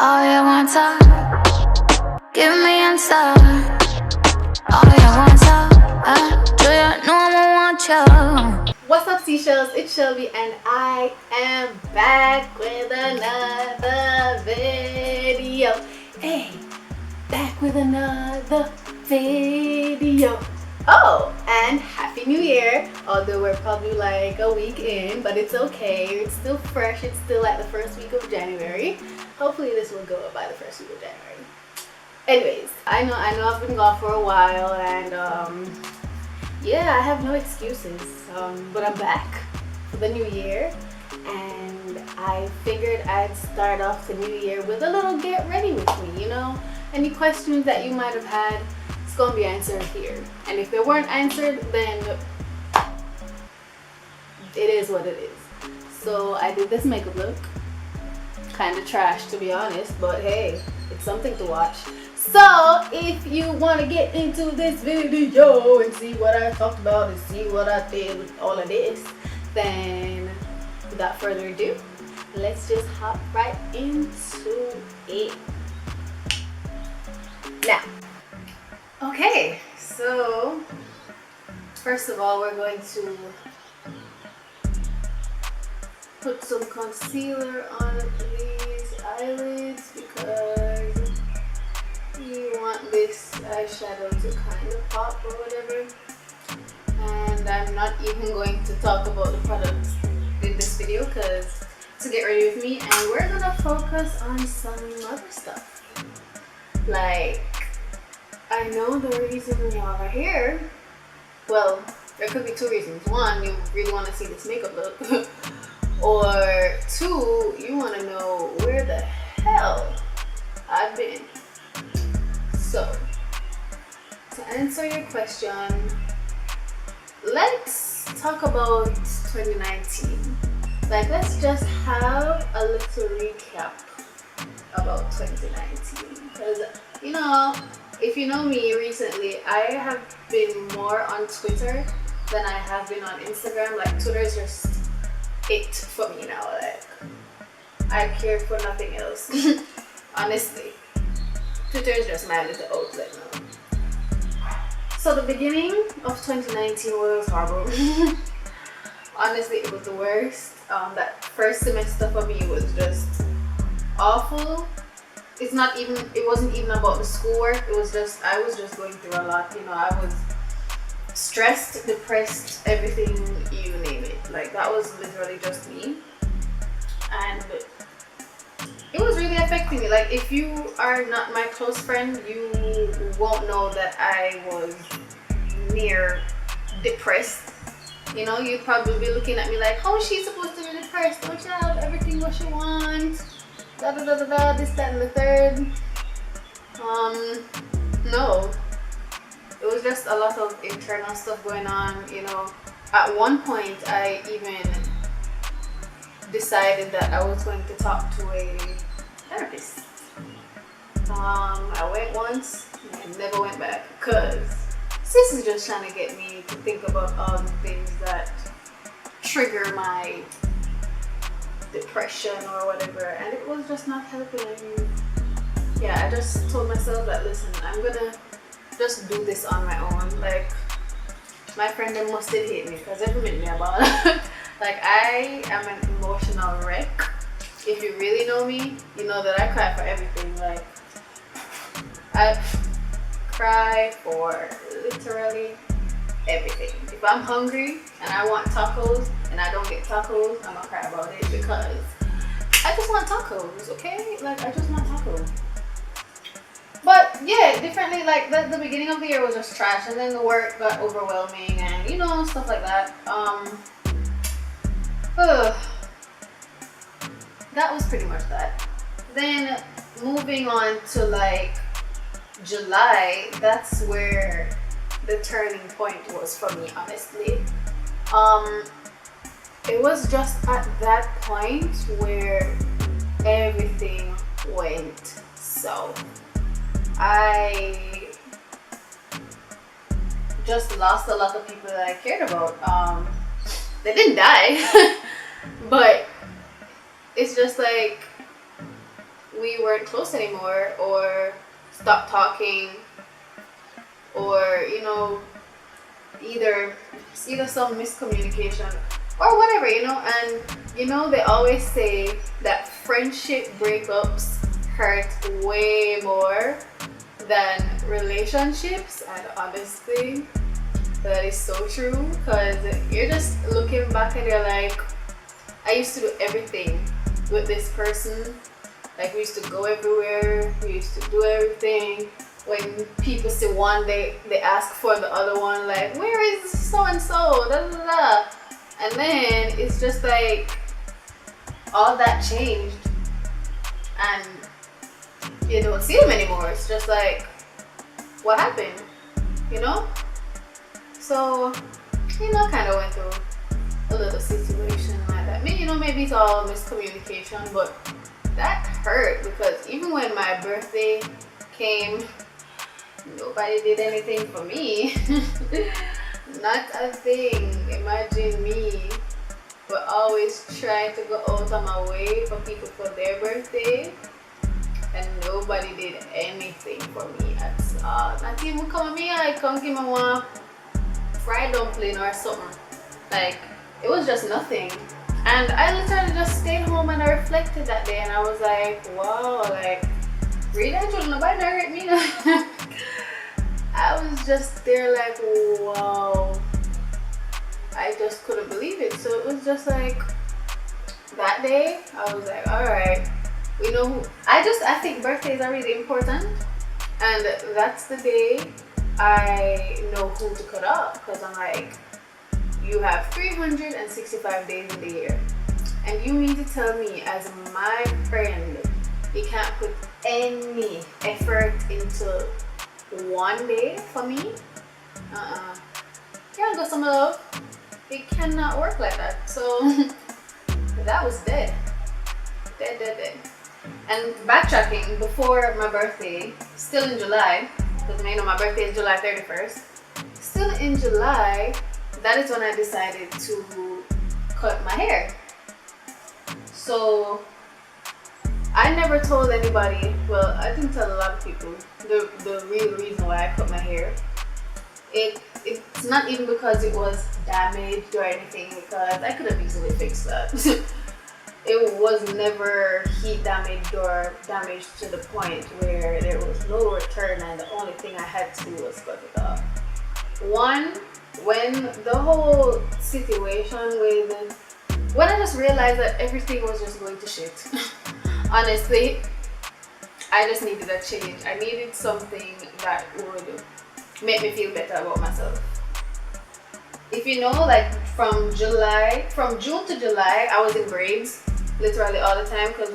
All you want give me answer. All you want do you know I want you? What's up, seashells? It's Shelby and I am back with another video. Hey, back with another video. Oh, and Happy New Year. Although we're probably like a week in, but it's okay. It's still fresh. It's still like the first week of January. Hopefully this will go up by the first week of January. Anyways, I know I've been gone for a while, and yeah, I have no excuses. But I'm back for the new year, and I figured I'd start off the new year with a little get ready with me. You know, any questions that you might have had, it's gonna be answered here. And if they weren't answered, then it is what it is. So I did this makeup look. Kind of trash, to be honest, but hey, it's something to watch. So if you want to get into this video and see what I talked about and see what I did with all of this, then without further ado, let's just hop right into it. Now, okay, so first of all, we're going to put some concealer on these eyelids because you want this eyeshadow to kind of pop or whatever. And I'm not even going to talk about the products in this video because to get ready with me, and we're gonna focus on some other stuff. Like, I know the reason y'all are here. Well, there could be two reasons. One, you really want to see this makeup look. Or two, you want to know where the hell I've been. So, to answer your question, let's talk about 2019. Like, let's just have a little recap about 2019. Because, you know, if you know me recently, I have been more on Twitter than I have been on Instagram. Like, Twitter is just it for me now. Like, I care for nothing else. Honestly, Twitter is just my little outlet now. So the beginning of 2019 was horrible. Honestly, it was the worst. That first semester for me was just awful. It wasn't even about the schoolwork. It was just, I was just going through a lot. You know, I was stressed, depressed, everything, you name it. Like, that was literally just me, and it was really affecting me. Like, if you are not my close friend, you won't know that I was near depressed. You know, you'd probably be looking at me like, how is she supposed to be depressed? Don't she have everything what she wants? Da da da da da, this, that, and the third. No. It was just a lot of internal stuff going on, you know. At one point, I even decided that I was going to talk to a therapist. I went once and never went back because sis is just trying to get me to think about all the things that trigger my depression or whatever, and it was just not helping. And yeah, I just told myself that, listen, I'm gonna just do this on my own. Like, my friend them must have hate me because they made me about like, I am an emotional wreck. If you really know me, you know that I cry for everything. Like, I cry for literally everything. If I'm hungry and I want tacos and I don't get tacos, I'm gonna cry about it because I just want tacos, okay? Like, I just want tacos. But yeah, differently, like the beginning of the year was just trash, and then the work got overwhelming, and you know, stuff like that. That was pretty much that. Then moving on to like July, that's where the turning point was for me, honestly. It was just at that point where everything went south. I just lost a lot of people that I cared about. They didn't die, but it's just like we weren't close anymore, or stopped talking, or either some miscommunication or whatever, and they always say that friendship breakups hurt way more than relationships, and honestly that is so true, because you're just looking back and you're like, I used to do everything with this person. Like, we used to go everywhere, we used to do everything. When people see one, they ask for the other one, like, where is so and so, da da da. And then it's just like all that changed, and you don't see them anymore. It's just like, what happened, So, kind of went through a little situation like that. Maybe it's all miscommunication, but that hurt, because even when my birthday came, nobody did anything for me. Not a thing. Imagine me, but always trying to go out of my way for people for their birthday, and nobody did anything for me at all. Not even come at me, I come give me one fried dumpling or something. Like, it was just nothing. And I literally just stayed home and I reflected that day, and I was like, wow, like, really? I told nobody hurt me. I was just there like, wow. I just couldn't believe it. So it was just like, that day, I was like, alright, I think birthdays are really important. And that's the day I know who to cut off, because I'm like, you have 365 days in the year, and you mean to tell me, as my friend, you can't put any effort into one day for me? Can't go some love. It cannot work like that. So that was dead. Dead. And backtracking, before my birthday, still in July, because my birthday is July 31st. Still in July, that is when I decided to cut my hair. So I never told anybody, well, I didn't tell a lot of people the real reason why I cut my hair. It's not even because it was damaged or anything, because I could have easily fixed that. It was never heat damaged or damaged to the point where there was no return, and the only thing I had to do was cut it off. One, when the whole situation when I just realized that everything was just going to shit. Honestly, I just needed a change. I needed something that would make me feel better about myself. If like from June to July, I was in braids literally all the time, because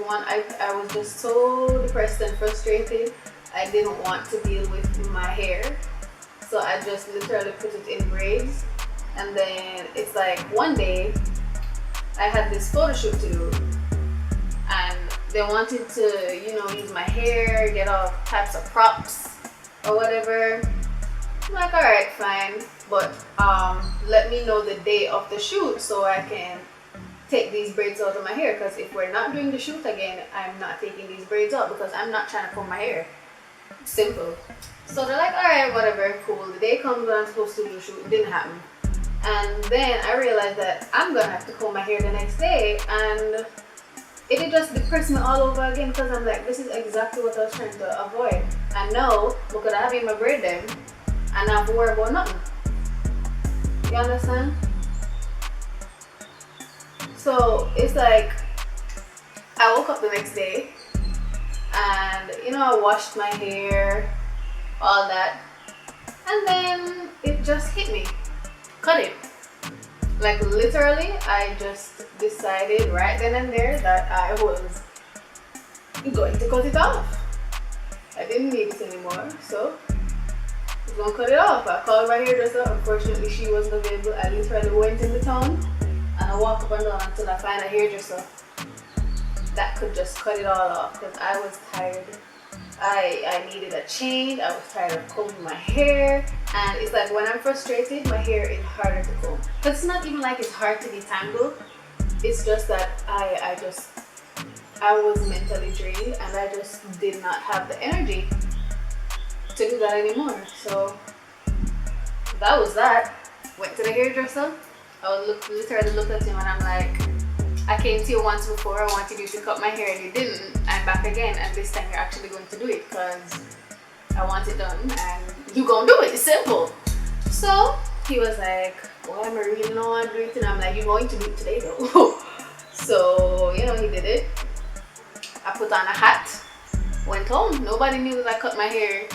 I was just so depressed and frustrated. I didn't want to deal with my hair, so I just literally put it in braids. And then it's like one day I had this photo shoot to do, and they wanted to use my hair, get all types of props or whatever. I'm like, all right, fine, but let me know the day of the shoot so I can take these braids out of my hair, because if we're not doing the shoot again, I'm not taking these braids out, because I'm not trying to comb my hair. Simple. So they're like, all right, whatever, cool. The day comes when I'm supposed to do the shoot. It didn't happen. And then I realized that I'm gonna have to comb my hair the next day, and it just depressed me all over again, because I'm like, this is exactly what I was trying to avoid. And now, because I have in my braid them, and I have to worry about nothing. You understand? So it's like, I woke up the next day, and I washed my hair, all that, and then it just hit me. Cut it. Like, literally, I just decided right then and there that I was going to cut it off. I didn't need it anymore, so I was going to cut it off. I called my hairdresser. Unfortunately, she wasn't available. I literally went in the town, and I walked up and down until I find a hairdresser that could just cut it all off, because I was tired. I needed a change. I was tired of combing my hair, and it's like, when I'm frustrated, my hair is harder to comb. But it's not even like it's hard to detangle. It's just that I just I was mentally drained and I just did not have the energy to do that anymore. So that was that. Went to the hairdresser. Literally looked at him and I'm like, I came to you once before, I wanted you to cut my hair and you didn't. I'm back again and this time you're actually going to do it because I want it done and you gonna do it. It's simple. So he was like, well, I really don't want to do it. And I'm like, you're going to do it today though. So, you know, he did it. I put on a hat, went home. Nobody knew that I cut my hair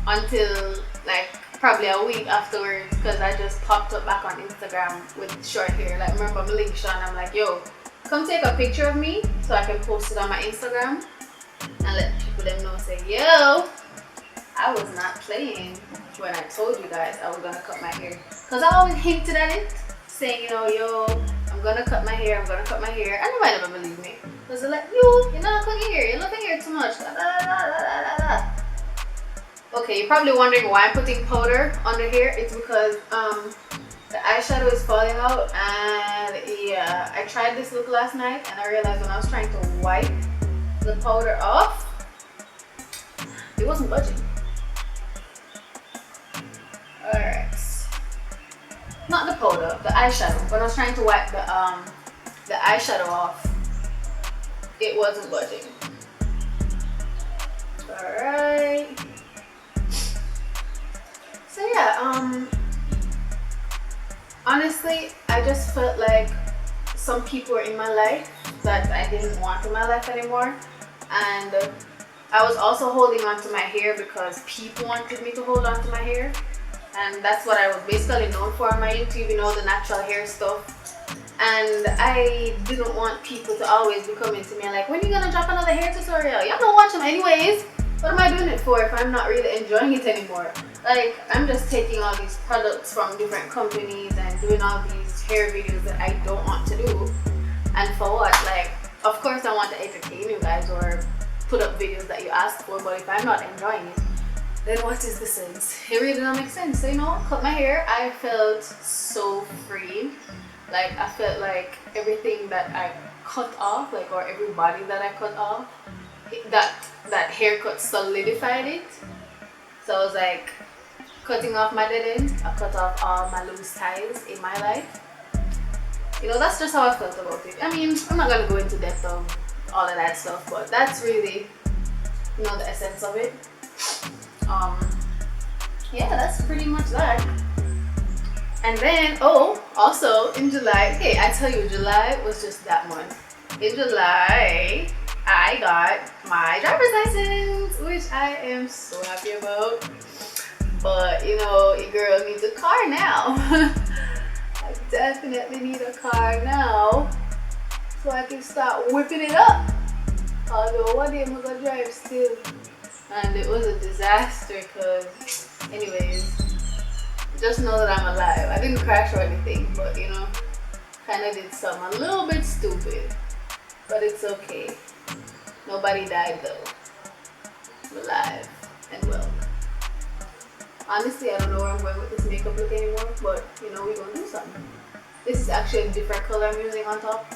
until like probably a week afterwards because I just popped up back on Instagram with short hair. Like, remember Malaysia, and I'm like, yo, come take a picture of me so I can post it on my Instagram and let people them know, say, yo, I was not playing when I told you guys I was gonna cut my hair. Because I always hinted at it, saying, you know, yo, I'm gonna cut my hair, and nobody ever believed me. Because they're like, you're not cutting your hair, you're looking here too much. Da, da, da, da, da, da. Okay, you're probably wondering why I'm putting powder under here. It's because the eyeshadow is falling out, and yeah, I tried this look last night and I realized when I was trying to wipe the powder off, it wasn't budging. Alright, not the powder, the eyeshadow. When I was trying to wipe the eyeshadow off, it wasn't budging. Alright. So yeah, honestly, I just felt like some people were in my life that I didn't want in my life anymore, and I was also holding on to my hair because people wanted me to hold on to my hair, and that's what I was basically known for on my YouTube, you know, the natural hair stuff. And I didn't want people to always be coming to me like, when are you gonna drop another hair tutorial? Y'all don't watch them anyways. What am I doing it for if I'm not really enjoying it anymore? Like, I'm just taking all these products from different companies and doing all these hair videos that I don't want to do. And for what? Like, of course I want to entertain you guys or put up videos that you asked for, but if I'm not enjoying it, then what is the sense? It really doesn't make sense. So, you know, cut my hair. I felt so free. Like, I felt like everything that I cut off, like, or every body that I cut off, that haircut solidified it. So I was like, cutting off my dead end, I cut off all my loose ties in my life. You know, that's just how I felt about it. I mean, I'm not gonna go into depth of all of that stuff, but that's really, you know, the essence of it. Yeah, that's pretty much that. And then, oh, also in July, hey, I tell you, July was just that month. In July, I got my driver's license, which I am so happy about. But, you know, your girl needs a car now. I definitely need a car now so I can start whipping it up. Although one day I'm gonna drive still. And it was a disaster because, anyways, just know that I'm alive. I didn't crash or anything, but, you know, kind of did something a little bit stupid. But it's okay. Nobody died though. I'm alive and well. Honestly, I don't know where I'm going with this makeup look anymore, but you know, we're gonna do something. This is actually a different color I'm using on top.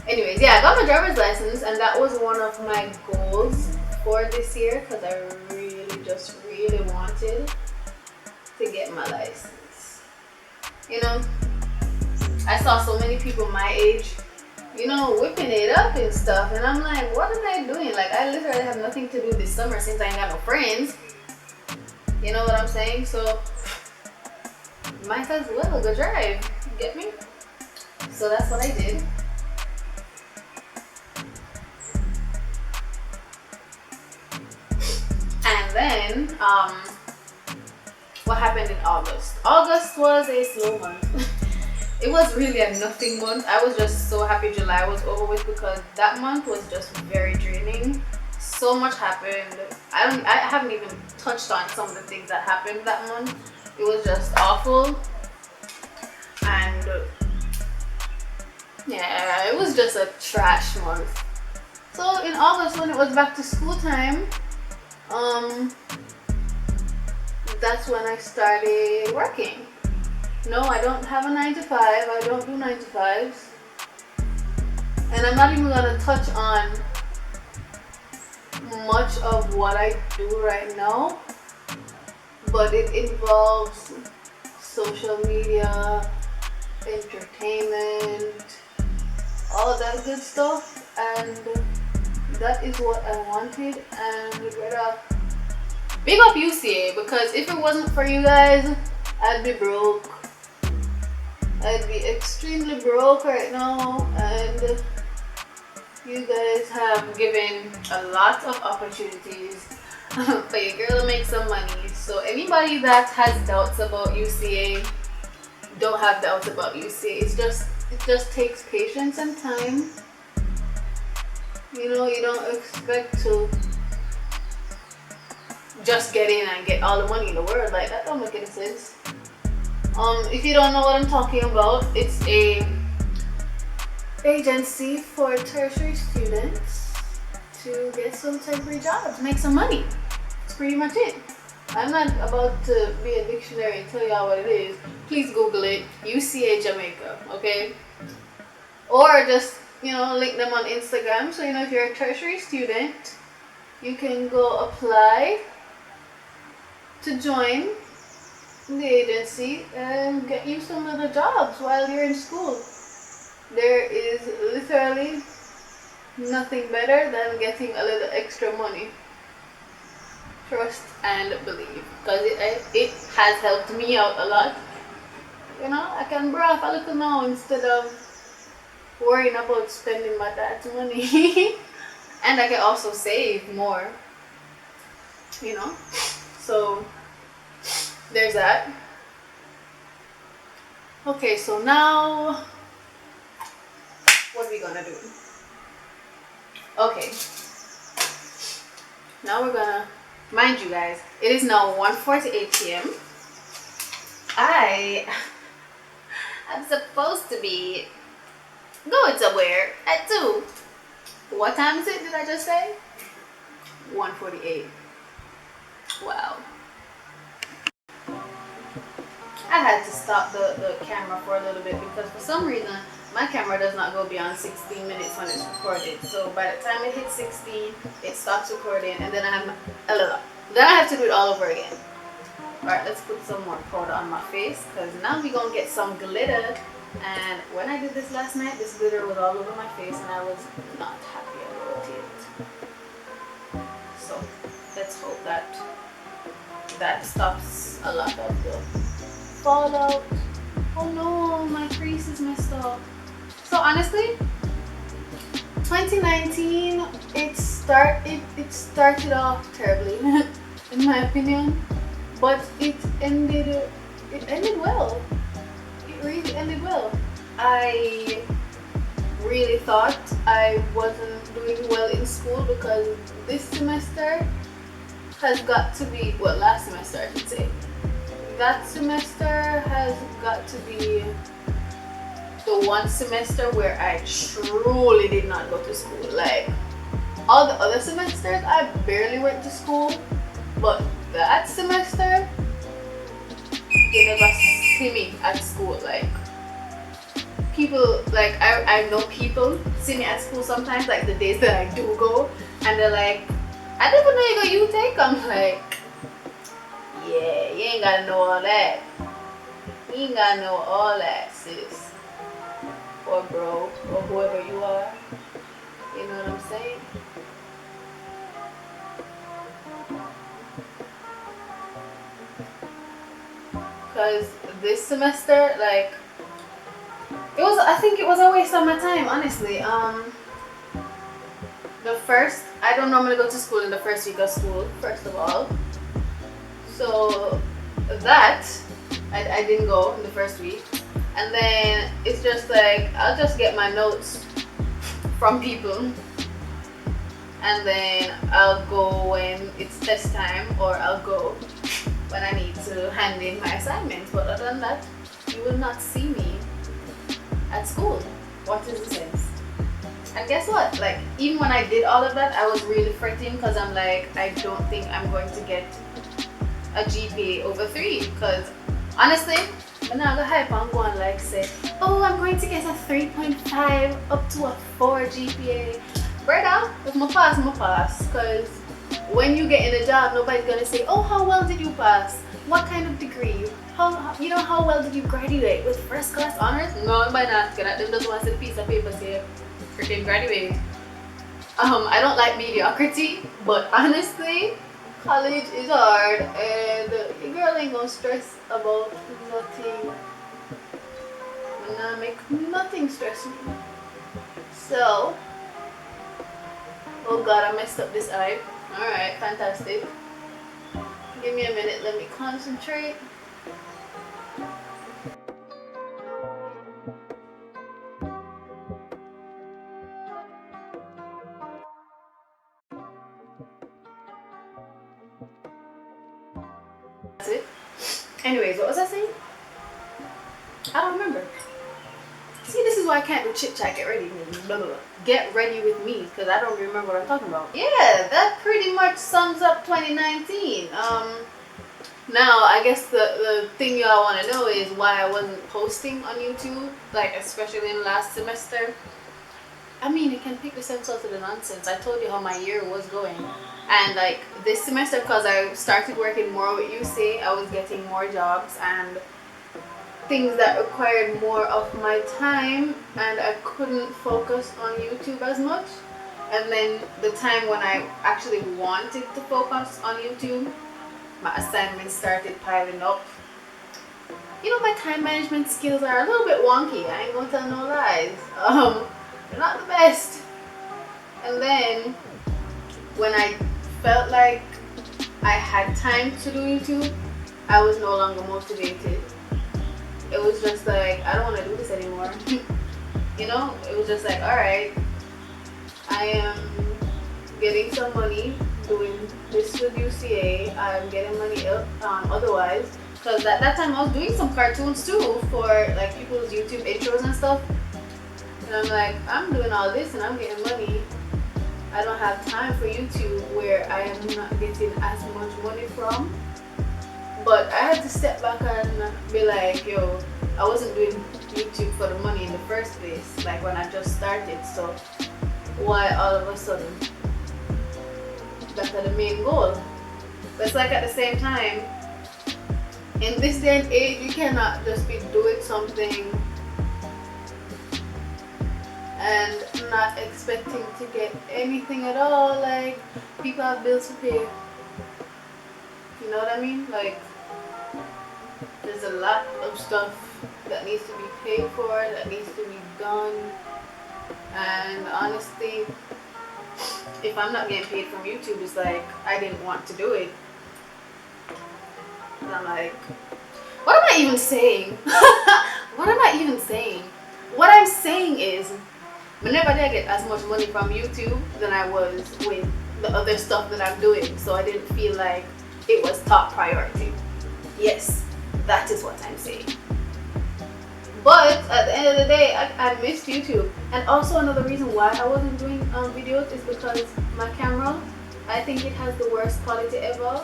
Anyways, yeah, I got my driver's license, and that was one of my goals for this year because I really wanted to get my license. You know, I saw so many people my age, you know, whipping it up and stuff, and I'm like, what am I doing? Like, I literally have nothing to do this summer since I ain't got no friends. You know what I'm saying? So might as well go drive. Get me? So that's what I did. And then what happened in August? August was a slow month. It was really a nothing month. I was just so happy July was over with because that month was just very draining. So much happened. I haven't even touched on some of the things that happened that month. It was just awful. And yeah, it was just a trash month. So in August, when it was back to school time, that's when I started working. No, I don't have a 9 to 5. I don't do 9 to 5s. And I'm not even gonna touch on much of what I do right now, but it involves social media, entertainment, all of that good stuff, and that is what I wanted. And we're gonna big up UCA, because if it wasn't for you guys, I'd be broke. I'd be extremely broke right now, and you guys have given a lot of opportunities for your girl to make some money. So anybody that has doubts about UCA, don't have doubts about UCA. It just takes patience and time. You know, you don't expect to just get in and get all the money in the world. Like, that don't make any sense. If you don't know what I'm talking about, it's a agency for tertiary students to get some temporary jobs, make some money. That's pretty much it. I'm not about to be a dictionary and tell y'all what it is. Please Google it, UCA Jamaica, okay? Or just, link them on Instagram. So, if you're a tertiary student, you can go apply to join the agency and get you some other jobs while you're in school. There is literally nothing better than getting a little extra money. Trust and believe, because it has helped me out a lot. I can brush a little now instead of worrying about spending my dad's money. And I can also save more, so there's that. Okay, so now what are we gonna do? Okay, now we're gonna, mind you guys, it is now 1:48 p.m. I'm supposed to be going somewhere at 2. What time is it, did I just say? 1:48. Wow. I had to stop the camera for a little bit because for some reason my camera does not go beyond 16 minutes when it's recorded. So by the time it hits 16, it stops recording, and then I have to do it all over again. Alright, let's put some more powder on my face, because now we're gonna get some glitter. And when I did this last night, this glitter was all over my face and I was not happy about it. So let's hope that stops a lot of the fallout. Oh no, my crease is messed up. So honestly, 2019, it started off terribly in my opinion, but it ended well. It really ended well. I really thought I wasn't doing well in school because this semester has got to be, well, last semester I should say, that semester has got to be the one semester where I truly did not go to school. Like, all the other semesters I barely went to school, but that semester you never see me at school. Like, people, like I know people see me at school sometimes, like the days that I do go, and they're like, I didn't even know you got U-Take. I'm like, yeah, you ain't gotta know all that. You ain't gotta know all that, sis. Or bro, or whoever you are. You know what I'm saying? Because this semester, like, I think it was a waste of my time, honestly. I don't normally go to school in the first week of school, first of all. So that, I didn't go in the first week. And then it's just like, I'll just get my notes from people. And then I'll go when it's test time, or I'll go when I need to hand in my assignments. But other than that, you will not see me at school. What is the sense? And guess what? Like, even when I did all of that, I was really fretting because I'm like, I don't think I'm going to get a GPA over 3 because Honestly, I'm not gonna hype on going like say, oh, I'm going to get a 3.5 up to a 4 GPA. Brother, if my pass, my pass. Because when you get in a job, nobody's gonna say, oh, how well did you pass? What kind of degree? You know, how well did you graduate with first class honors? No, nobody not gonna. Them just want to see a piece of paper say, freaking graduate. I don't like mediocrity, but honestly, college is hard, and your girl ain't gonna stress about nothing. I'm gonna make nothing stress me. So, oh god, I messed up this eye. Alright, fantastic. Give me a minute, let me concentrate. That's it. Anyways, what was I saying? I don't remember. See, this is why I can't do chit chat. Get ready, blah, blah, blah. Get ready with me, because I don't remember what I'm talking about. Yeah, that pretty much sums up 2019. Now I guess the thing y'all want to know is why I wasn't posting on YouTube, like especially in last semester. I mean, you can pick the sense out of the nonsense. I told you how my year was going, and like this semester, because I started working more with UC, I was getting more jobs and things that required more of my time, and I couldn't focus on YouTube as much. And then the time when I actually wanted to focus on YouTube, my assignments started piling up. You know, my time management skills are a little bit wonky. I ain't gonna tell no lies. They're not the best. And then when I felt like I had time to do YouTube, I was no longer motivated. It was just like, I don't want to do this anymore. You know, it was just like, alright, I am getting some money doing this with UCA. I'm getting money otherwise. Because at that time I was doing some cartoons too for like people's YouTube intros and stuff. And I'm like, I'm doing all this and I'm getting money. I don't have time for YouTube where I am not getting as much money from. But I had to step back and be like, yo, I wasn't doing YouTube for the money in the first place, like when I just started. So why all of a sudden? That's the main goal. But it's like at the same time, in this day and age, you cannot just be doing something and not expecting to get anything at all. Like, people have bills to pay. You know what I mean? Like, there's a lot of stuff that needs to be paid for, that needs to be done. And honestly, if I'm not getting paid from YouTube, it's like I didn't want to do it. And I'm like, what am I even saying? What am I even saying? What I'm saying is, whenever I get as much money from YouTube than I was with the other stuff that I'm doing, so I didn't feel like it was top priority. Yes, that is what I'm saying. But at the end of the day, I missed YouTube. And also another reason why I wasn't doing videos is because my camera, I think it has the worst quality ever.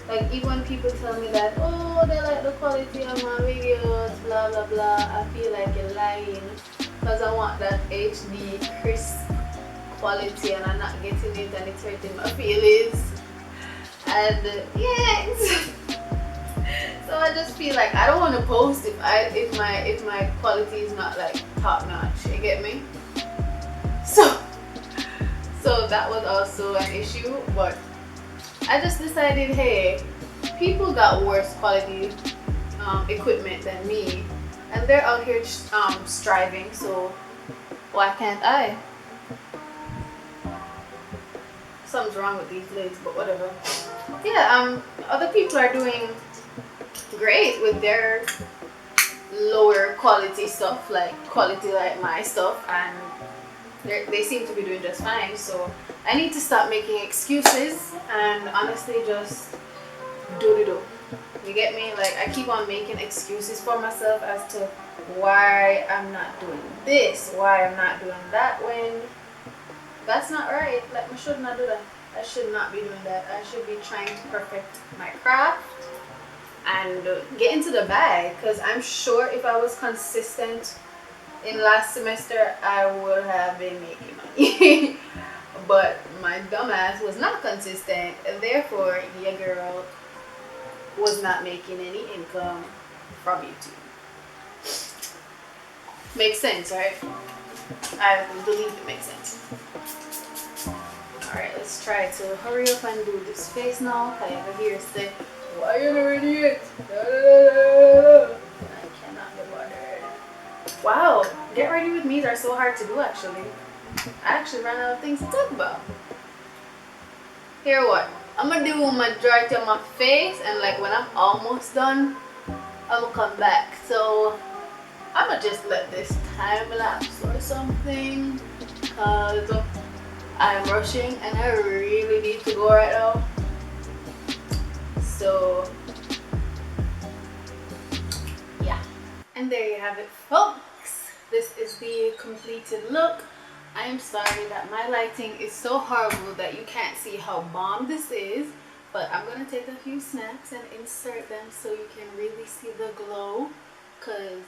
Like, even when people tell me that, oh, they like the quality of my videos, blah blah blah, I feel like you're lying, because I want that HD crisp quality and I'm not getting it and it's hurting my feelings. And yes. So I just feel like I don't want to post if my quality is not like top notch. You get me? So that was also an issue, but I just decided, hey, people got worse quality equipment than me, and they're out here striving. So why can't I? Something's wrong with these legs, but whatever. Yeah, other people are doing great with their lower quality stuff, like quality like my stuff, and they seem to be doing just fine. So I need to stop making excuses and honestly just do. You get me? Like, I keep on making excuses for myself as to why I'm not doing this, why I'm not doing that, when that's not right. Like, I should not do that. I should not be doing that. I should be trying to perfect my craft and get into the bag, because I'm sure if I was consistent in last semester I would have been making money. But my dumbass was not consistent, and therefore your girl was not making any income from YouTube. Makes sense, right? I believe it makes sense. Alright, let's try to hurry up and do this face now. I ever hear say, why you not ready yet? I cannot be bothered. Wow, get ready with me's are so hard to do actually. I actually ran out of things to talk about. Here what? I'm gonna do majority of my face, and like when I'm almost done, I'm gonna come back. So I'm gonna just let this time lapse or something, because I'm rushing and I really need to go right now. So yeah, and there you have it, folks. This is the completed look. I am sorry that my lighting is so horrible that you can't see how bomb this is, but I'm gonna take a few snaps and insert them so you can really see the glow, because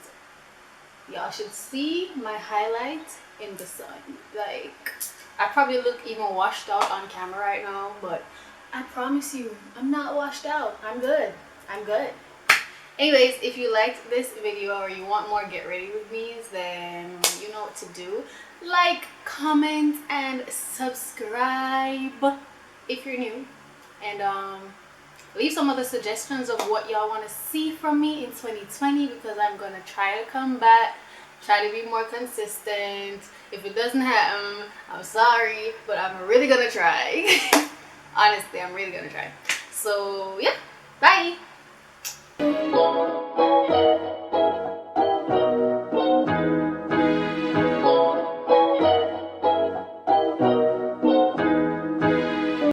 y'all should see my highlight in the sun. Like, I probably look even washed out on camera right now, but I promise you, I'm not washed out. I'm good. I'm good. Anyways, if you liked this video or you want more get ready with me's, then you know what to do. Like, comment, and subscribe if you're new. And leave some other suggestions of what y'all want to see from me in 2020, because I'm gonna try to come back, try to be more consistent. If it doesn't happen, I'm sorry, but I'm really gonna try. Honestly, I'm really gonna try. So yeah, bye.